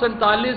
47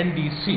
NDC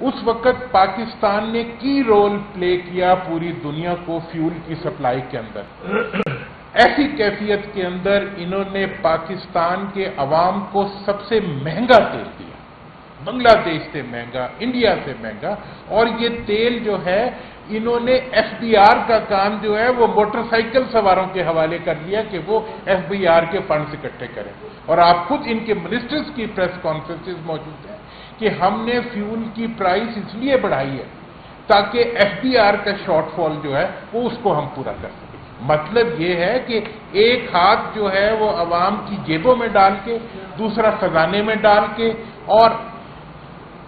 اس وقت پاکستان نے کی رول پلے کیا پوری دنیا کو فیول کی سپلائی کے اندر. ایسی کیفیت کے اندر انہوں نے پاکستان کے عوام کو سب سے مہنگا تیل دیا، بنگلہ دیش سے مہنگا، انڈیا سے مہنگا. اور یہ تیل جو ہے انہوں نے ایف بی آر کا کام جو ہے وہ موٹر سائیکل سواروں کے حوالے کر لیا کہ وہ ایف بی آر کے فنڈز اکٹھے کریں. اور آپ خود ان کے منسٹرز کی پریس کانفرنسز موجود ہیں کہ ہم نے فیول کی پرائس اس لیے بڑھائی ہے تاکہ ایف بی آر کا شارٹ فال جو ہے وہ اس کو ہم پورا کر سکیں. مطلب یہ ہے کہ ایک ہاتھ جو ہے وہ عوام کی جیبوں میں ڈال کے، دوسرا خزانے میں ڈال کے، اور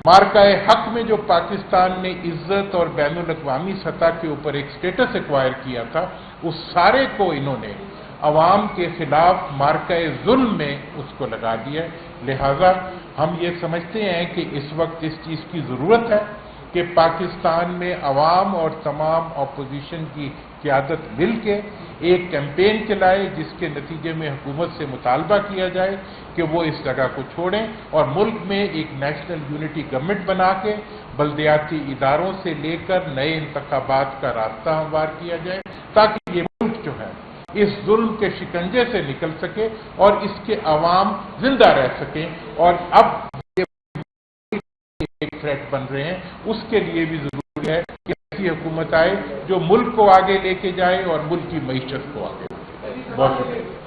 مارکہ حق میں جو پاکستان نے عزت اور بین الاقوامی سطح کے اوپر ایک سٹیٹس ایکوائر کیا تھا، اس سارے کو انہوں نے عوام کے خلاف مارکہ ظلم میں اس کو لگا دیا. لہذا ہم یہ سمجھتے ہیں کہ اس وقت اس چیز کی ضرورت ہے کہ پاکستان میں عوام اور تمام اپوزیشن کی قیادت مل کے ایک کیمپین چلائے جس کے نتیجے میں حکومت سے مطالبہ کیا جائے کہ وہ اس جگہ کو چھوڑیں اور ملک میں ایک نیشنل یونٹی گورنمنٹ بنا کے بلدیاتی اداروں سے لے کر نئے انتخابات کا راستہ ہموار کیا جائے تاکہ یہ ملک جو ہے اس ظلم کے شکنجے سے نکل سکے اور اس کے عوام زندہ رہ سکیں. اور اب ایک تھریٹ بن رہے ہیں، اس کے لیے بھی ضروری ہے کہ ایسی حکومت آئے جو ملک کو آگے لے کے جائے اور ملک کی معیشت کو آگے لے کے جائے. بہت شکریہ.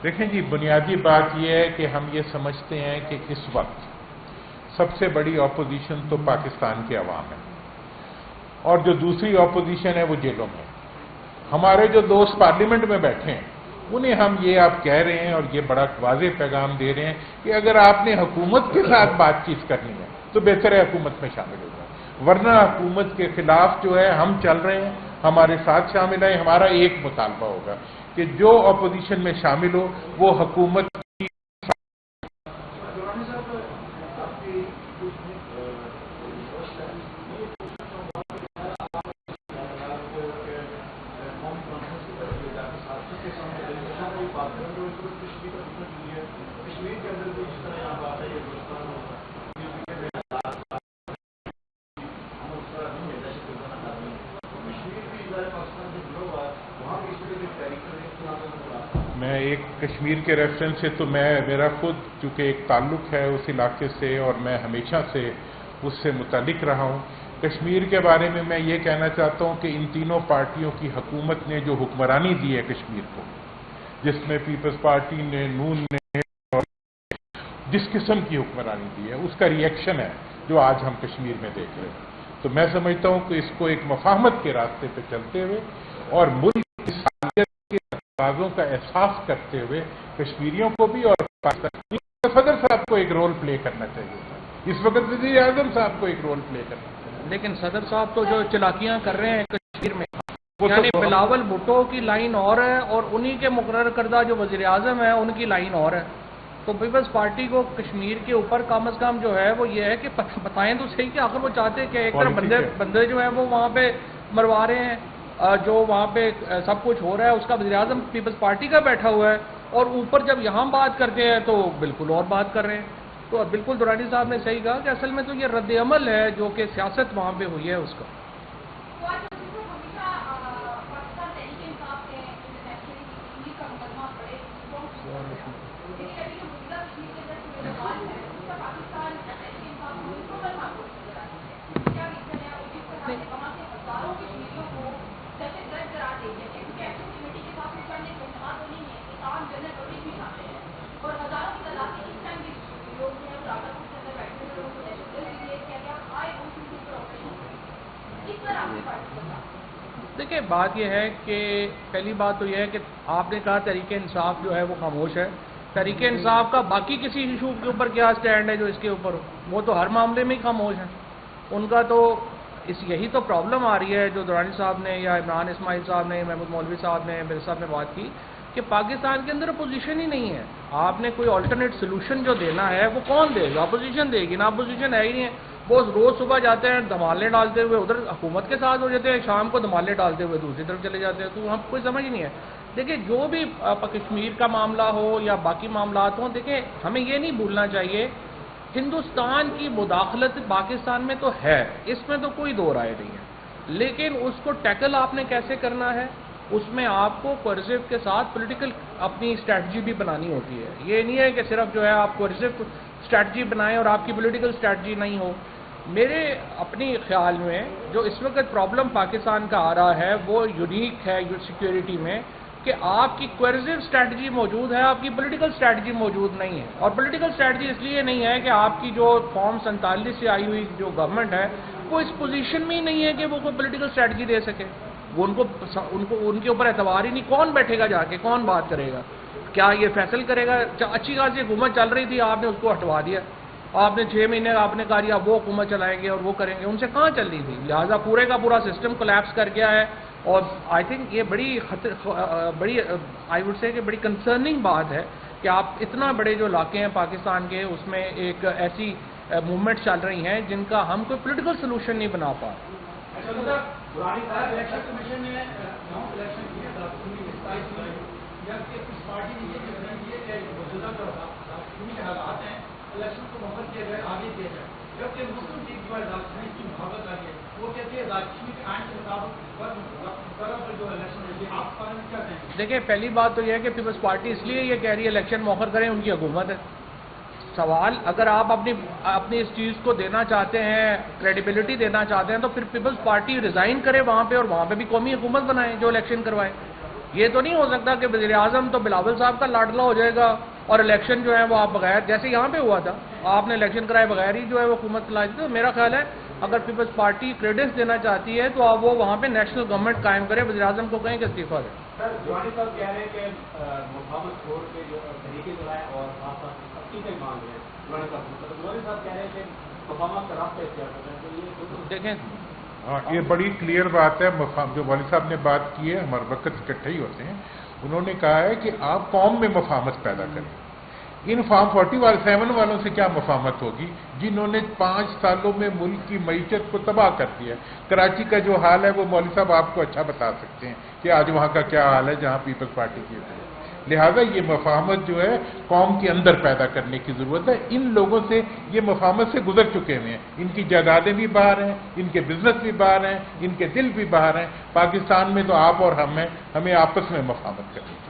دیکھیں جی، بنیادی بات یہ ہے کہ ہم یہ سمجھتے ہیں کہ اس وقت سب سے بڑی اپوزیشن تو پاکستان کے عوام ہے، اور جو دوسری اپوزیشن ہے وہ جیلوں میں. ہمارے جو دوست پارلیمنٹ میں بیٹھے ہیں انہیں ہم یہ آپ کہہ رہے ہیں اور یہ بڑا واضح پیغام دے رہے ہیں کہ اگر آپ نے حکومت کے ساتھ بات چیت کرنی ہے تو بہتر ہے حکومت میں شامل ہو جائیں، ورنہ حکومت کے خلاف جو ہے ہم چل رہے ہیں، ہمارے ساتھ شامل ہیں. ہمارا ایک مطالبہ ہوگا کہ جو اپوزیشن میں شامل ہو وہ حکومت کی میں ایک کشمیر کے ریفرنس سے تو میرا خود چونکہ ایک تعلق ہے اس علاقے سے اور میں ہمیشہ سے اس سے متعلق رہا ہوں. کشمیر کے بارے میں یہ کہنا چاہتا ہوں کہ ان تینوں پارٹیوں کی حکومت نے جو حکمرانی دی ہے کشمیر کو، جس میں پیپلز پارٹی نے، نون نے، اور جس قسم کی حکمرانی دی ہے، اس کا ریئیکشن ہے جو آج ہم کشمیر میں دیکھ رہے ہیں. تو میں سمجھتا ہوں کہ اس کو ایک مفاہمت کے راستے پہ چلتے ہوئے اور ملک کی صلاحیت کے تقاضوں کا احساس کرتے ہوئے کشمیریوں کو بھی اور پاکستانی صدر صاحب کو ایک رول پلے کرنا چاہیے تھا. اس وقت وزیر اعظم صاحب کو ایک رول پلے کرنا چاہیے. لیکن صدر صاحب تو جو چلاکیاں کر رہے ہیں کشمیر میں، یعنی بلاول بھٹو کی لائن اور ہے اور انہی کے مقرر کردہ جو وزیر اعظم ہیں ان کی لائن اور ہے. تو پیپلز پارٹی کو کشمیر کے اوپر کم از کم جو ہے وہ یہ ہے کہ بتائیں تو صحیح کہ آخر وہ چاہتے ہیں کہ ایک طرف بندے جو ہیں وہ وہاں پہ مروا رہے ہیں، جو وہاں پہ سب کچھ ہو رہا ہے اس کا وزیر اعظم پیپلز پارٹی کا بیٹھا ہوا ہے، اور اوپر جب یہاں بات کرتے ہیں تو بالکل اور بات کر رہے ہیں. تو بالکل درانی صاحب نے صحیح کہا کہ اصل میں تو یہ رد عمل ہے جو کہ سیاست وہاں پہ ہوئی ہے اس کا. دیکھیں بات یہ ہے کہ پہلی بات تو یہ ہے کہ آپ نے کہا تحریک انصاف جو ہے وہ خاموش ہے. تحریک انصاف کا باقی کسی ایشو کے اوپر کیا سٹینڈ ہے جو اس کے اوپر ہو؟ وہ تو ہر معاملے میں ہی خاموش ہیں. ان کا تو یہی تو پرابلم آ رہی ہے جو دورانی صاحب نے یا عمران اسماعیل صاحب نے محمود مولوی صاحب نے میرے صاحب نے بات کی کہ پاکستان کے اندر اپوزیشن ہی نہیں ہے. آپ نے کوئی آلٹرنیٹ سولوشن جو دینا ہے وہ کون دے گا؟ اپوزیشن دے گی نا. اپوزیشن ہے ہی نہیں ہے. وہ روز صبح جاتے ہیں دھمالے ڈالتے ہوئے ادھر حکومت کے ساتھ ہو جاتے ہیں, شام کو دھمالے ڈالتے ہوئے دوسری طرف چلے جاتے ہیں. تو ہم کوئی سمجھ نہیں ہے. دیکھیں جو بھی کشمیر کا معاملہ ہو یا باقی معاملات ہوں, دیکھیں ہمیں یہ نہیں بھولنا چاہیے ہندوستان کی مداخلت پاکستان میں تو ہے, اس میں تو کوئی دو رائے نہیں ہے, لیکن اس کو ٹیکل آپ نے کیسے کرنا ہے, اس میں آپ کو کوئرزو کے ساتھ پولیٹیکل اپنی اسٹریٹجی بھی بنانی ہوتی ہے. یہ نہیں ہے کہ صرف جو ہے آپ کوئرزو اسٹریٹجی بنائیں اور آپ کی پولیٹیکل اسٹریٹجی نہیں ہو. میرے اپنی خیال میں جو اس وقت پرابلم پاکستان کا آ رہا ہے وہ یونیک ہے سیکیورٹی میں کہ آپ کی کوئرزو اسٹریٹجی موجود ہے, آپ کی پولیٹیکل اسٹریٹجی موجود نہیں ہے. اور پولیٹیکل اسٹریٹجی اس لیے نہیں ہے کہ آپ کی جو فارم 47 سے آئی ہوئی جو گورنمنٹ ہے وہ اس پوزیشن میں ہی نہیں ہے کہ وہ کوئی پولیٹیکل اسٹریٹجی دے سکے. وہ ان کے اوپر اعتبار ہی نہیں. کون بیٹھے گا جا کے, کون بات کرے گا, کیا یہ فیصل کرے گا؟ اچھی خاصی حکومت چل رہی تھی, آپ نے اس کو ہٹوا دیا. آپ نے 6 مہینے آپ نے کہا وہ حکومت چلائیں گے اور وہ کریں گے. ان سے کہاں چل رہی تھی؟ لہٰذا پورے کا پورا سسٹم کولیپس کر گیا ہے. اور آئی تھنک یہ بڑی آئی وڈ سے کہ بڑی کنسرننگ بات ہے کہ آپ اتنا بڑے جو علاقے ہیں پاکستان کے اس میں ایک ایسی موومنٹ چل رہی ہیں جن کا ہم کوئی پولیٹیکل سولوشن نہیں بنا پا. دیکھیں پہلی بات تو یہ ہے کہ پیپلز پارٹی اس لیے یہ کہہ رہی ہے الیکشن مؤخر کریں, ان کی حکومت ہے. سوال اگر آپ اپنی اس چیز کو دینا چاہتے ہیں, کریڈیبلٹی دینا چاہتے ہیں, تو پھر پیپلز پارٹی ریزائن کرے وہاں پہ اور وہاں پہ بھی قومی حکومت بنائیں جو الیکشن کروائے. یہ تو نہیں ہو سکتا کہ وزیر اعظم تو بلاول صاحب کا لاڈلا ہو جائے گا اور الیکشن جو ہے وہ آپ بغیر, جیسے یہاں پہ ہوا تھا آپ نے الیکشن کرائے بغیر ہی جو ہے وہ حکومت چلائی تھی. تو میرا خیال ہے اگر پیپلز پارٹی کریڈٹس دینا چاہتی ہے تو آپ وہ وہاں پہ نیشنل گورنمنٹ قائم کرے, وزیر اعظم کو کہیں کہ استعفیٰ دیں. سر جوانی صاحب کہہ رہے ہیں کہ مفاہمت چھوڑ کے جو طریقے جو ہے اور خاص طور سے تفصیلیں مانگ رہے ہیں. جوانی صاحب کہہ رہے ہیں کہ مفاہمت کا راستہ اختیار کرنا ہے. تو یہ دیکھیں ہاں یہ بڑی کلیئر بات ہے. جو والی صاحب نے بات کی ہے, ہمارے وقت اکٹھے ہی ہوتے ہیں, انہوں نے کہا ہے کہ آپ قوم میں مفاہمت پیدا کریں. ان فارم 47 والوں سے کیا مفاہمت ہوگی جنہوں نے 5 سالوں میں ملک کی معیشت کو تباہ کر دیا. کراچی کا جو حال ہے وہ مولوی صاحب آپ کو اچھا بتا سکتے ہیں کہ آج وہاں کا کیا حال ہے جہاں پیپلز پارٹی کی ہے. لہٰذا یہ مفاہمت جو ہے قوم کے اندر پیدا کرنے کی ضرورت ہے. ان لوگوں سے یہ مفاہمت سے گزر چکے ہوئے ہیں, ان کی جائیدادیں بھی باہر ہیں, ان کے بزنس بھی باہر ہیں, ان کے دل بھی باہر ہیں. پاکستان میں تو آپ اور ہم ہیں, ہمیں آپس میں مفاہمت کرنی چاہیے.